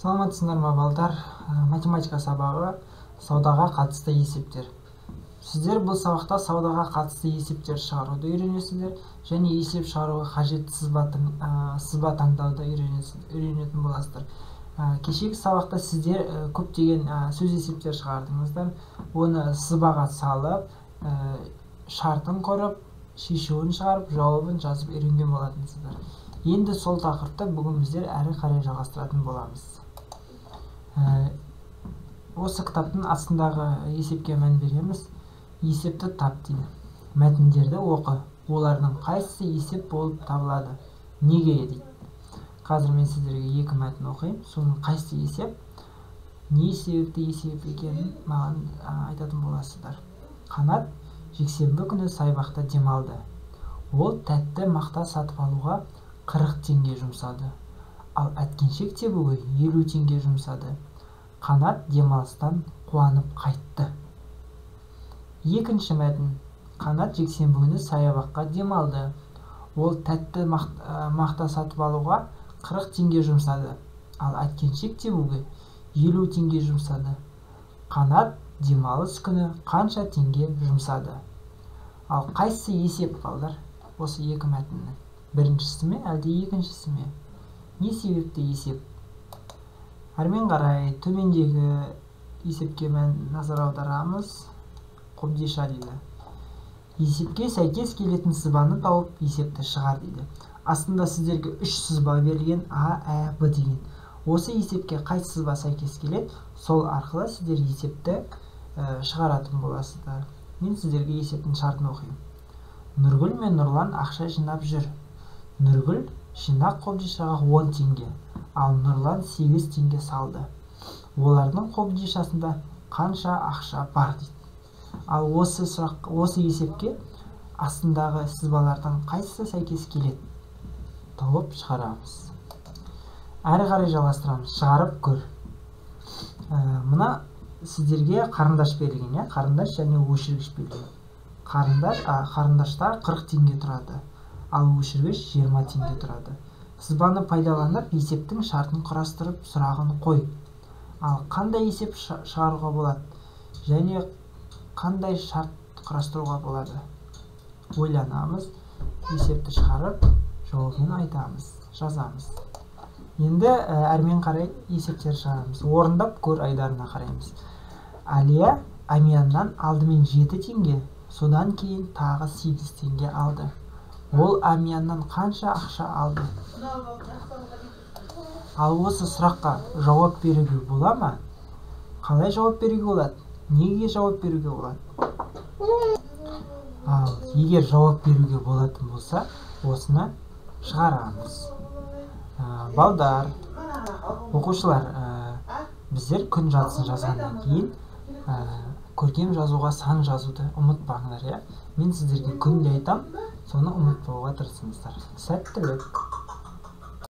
Саламатсыздар ма балдар? Математика сабағы саудаға қатысты есептер. Сіздер бұл сабақта саудаға қатысты есептер шығаруды үйренесіздер және есеп шығаруға қажетті сызба таңдауды үйренетін боласыздар. Кешегі сабақта сіздер көптеген сөз есептер шығардыңыздар. Оны сызбаға салып, шартын құрып, шешуін шығарып, жауабын жазып үйренген болатынсыздар. Енді сол тақырыпты бүгін біздер әрі қарай жалғастыратын боламыз. Осы кітаптың астындағы есепке мән береміз. Есепті тап дейді. Мәтіндерді оқы. Олардың қайсысы есеп болып табылады? Неге дейді. Қазір мен сіздерге екі мәтін оқимын. Соның қайсысы есеп? Не себепті есеп екенін маған айтатын боласыздар. Қанат жексенбі күні саябақта демалды. Ол тәтті мақта сатып алуға 40 теңге жұмсады. Ал әткеншек тебуге 50 теңге жұмсады. Қанат демалыстан қуанып қайтты. Екінші мәтін. Қанат жексенбі күні саябаққа демалды. Ол тәтті мақта сатып алуға 40 теңге жұмсады. Ал әткеншек тебуге 50 теңге жұмсады. Қанат демалыс күні қанша теңге жұмсады? Ал қайсысы есеп балдар? Осы екі мәтіннің. Біріншісі ме, әлде екіншісі ме? Не себепті есеп? Әрмен қарай төмендегі есепке назар аударамыз. Қобдиша дейді. Есепке сәйкес келетін сызбаны тауып есепті шығар дейді. Астында сіздерге 3 сызба берілген А, Ә, Б деген. Осы есепке қайсы сызба сәйкес келеді, сол арқылы сіздер есепті шығаратын боласыздар. Мен сіздерге есептің шартын оқимын. Нұргүл мен Нұрлан ақша жинап жүр. Нұргүл жинақ қобдишаға 10 теңге, ал Нұрлан 8 теңге салды. Олардың қобдишасында қанша ақша бар дейді. Ал осы есепке астындағы сызбалардың қайсысы сәйкес келеді? Тауып шығарамыз. Әрі қарай жалғастырамыз. Шығарып көр. Мына сіздерге қарындаш берілген, қарындаш және өшіргіш берілген. Қарындаштар 40 теңге тұрады, ал өшіргіш 20 теңге тұрады. Сызбаны пайдаланып есептің шартын құрастырып сұрағын қой. Ал қандай есеп шығаруға болады? Және қандай шарт құрастыруға болады? Ойланамыз, есепті шығарып, жауабын айтамыз, жазамыз. Енді әрмен қарай есептер шығарамыз. Орындап көр айдарына қараймыз. Әлия Амияннан алдымен 7 теңге, содан кейін тағы 8 теңге алды. Ол Амияннан қанша ақша алды? Ал осы сұраққа жауап беруге бола ма? Қалай жауап беруге болады? Неге жауап беруге болады? Ал егер жауап беруге болатын болса, осыны шығарамыз. Балдар, оқушылар, біздер күн жатысын жазғаннан кейін көркем жазуға сан жазуды ұмытпаңдар. Мен сіздерге күнде айтам, соны ұмытпауға тырысыңыздар. Сәттілік.